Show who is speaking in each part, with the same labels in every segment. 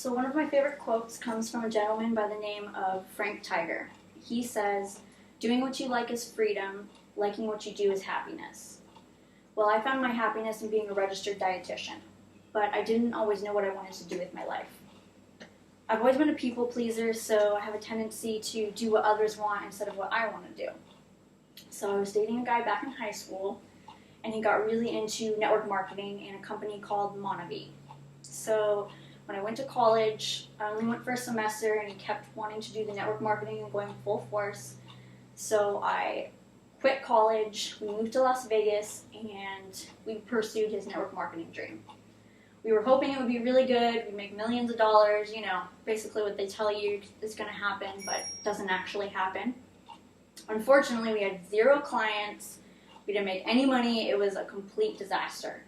Speaker 1: So one of my favorite quotes comes from a gentleman by the name of Frank Tiger. He says, "Doing what you like is freedom, liking what you do is happiness." Well, I found my happiness in being a registered dietitian, but I didn't always know what I wanted to do with my life. I've always been a people pleaser, so I have a tendency to do what others want instead of what I want to do. So I was dating a guy back in high school, and he got really into network marketing in a company called Monavie. So when I went to college, I only went for a semester, and he kept wanting to do the network marketing and going full force. So I quit college, we moved to Las Vegas, and we pursued his network marketing dream. We were hoping it would be really good, we'd make millions of dollars, basically what they tell you is going to happen, but doesn't actually happen. Unfortunately, we had 0 clients, we didn't make any money, it was a complete disaster.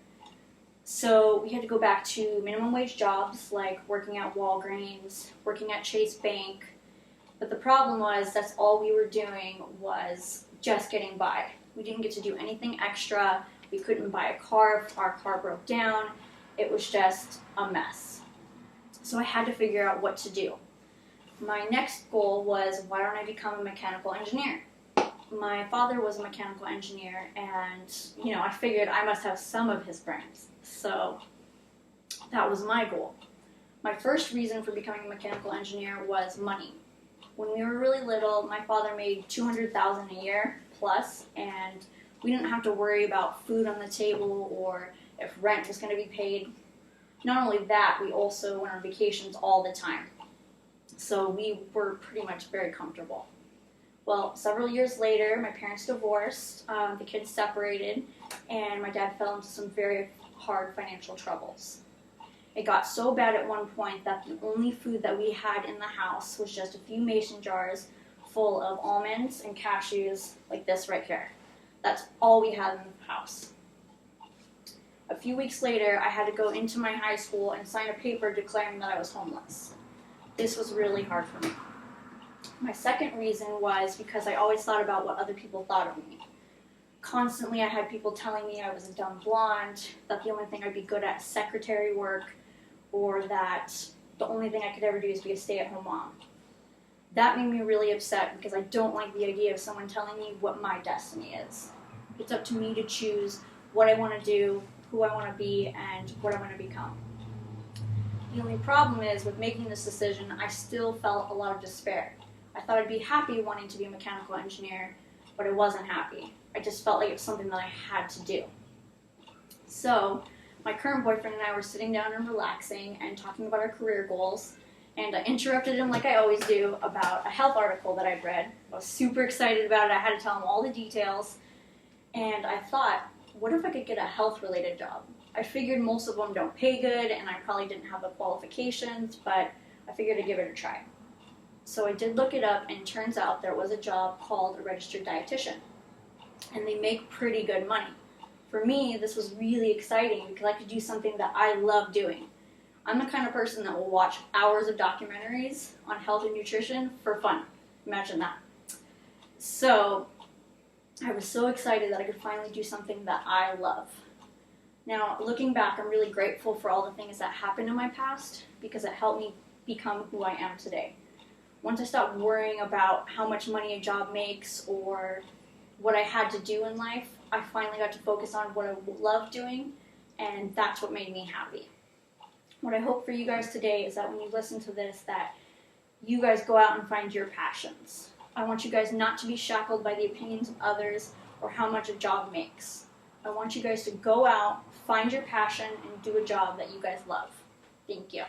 Speaker 1: So we had to go back to minimum wage jobs like working at Walgreens, working at Chase Bank. But the problem was that's all we were doing was just getting by. We didn't get to do anything extra. We couldn't buy a car if our car broke down. It was just a mess. So I had to figure out what to do. My next goal was, why don't I become a mechanical engineer? My father was a mechanical engineer, and I figured I must have some of his brains. So that was my goal. My first reason for becoming a mechanical engineer was money. When we were really little, my father made $200,000 a year plus, and we didn't have to worry about food on the table or if rent was going to be paid. Not only that, we also went on vacations all the time. So we were pretty much very comfortable. Well, several years later, my parents divorced, the kids separated, and my dad fell into some very hard financial troubles. It got so bad at one point that the only food that we had in the house was just a few mason jars full of almonds and cashews like this right here. That's all we had in the house. A few weeks later, I had to go into my high school and sign a paper declaring that I was homeless. This was really hard for me. My second reason was because I always thought about what other people thought of me. Constantly, I had people telling me I was a dumb blonde, that the only thing I'd be good at is secretary work, or that the only thing I could ever do is be a stay-at-home mom. That made me really upset because I don't like the idea of someone telling me what my destiny is. It's up to me to choose what I want to do, who I want to be, and what I want to become. The only problem is, with making this decision, I still felt a lot of despair. I thought I'd be happy wanting to be a mechanical engineer, but I wasn't happy. I just felt like it was something that I had to do. So my current boyfriend and I were sitting down and relaxing and talking about our career goals, and I interrupted him like I always do about a health article that I'd read. I was super excited about it. I had to tell him all the details, and I thought, what if I could get a health-related job? I figured most of them don't pay good, and I probably didn't have the qualifications, but I figured I'd give it a try. So I did look it up, and it turns out there was a job called a registered dietitian, and they make pretty good money. For me, this was really exciting because I could do something that I love doing. I'm the kind of person that will watch hours of documentaries on health and nutrition for fun. Imagine that. So I was so excited that I could finally do something that I love. Now, looking back, I'm really grateful for all the things that happened in my past because it helped me become who I am today. Once I stopped worrying about how much money a job makes or what I had to do in life, I finally got to focus on what I love doing, and that's what made me happy. What I hope for you guys today is that when you listen to this, that you guys go out and find your passions. I want you guys not to be shackled by the opinions of others or how much a job makes. I want you guys to go out, find your passion, and do a job that you guys love. Thank you.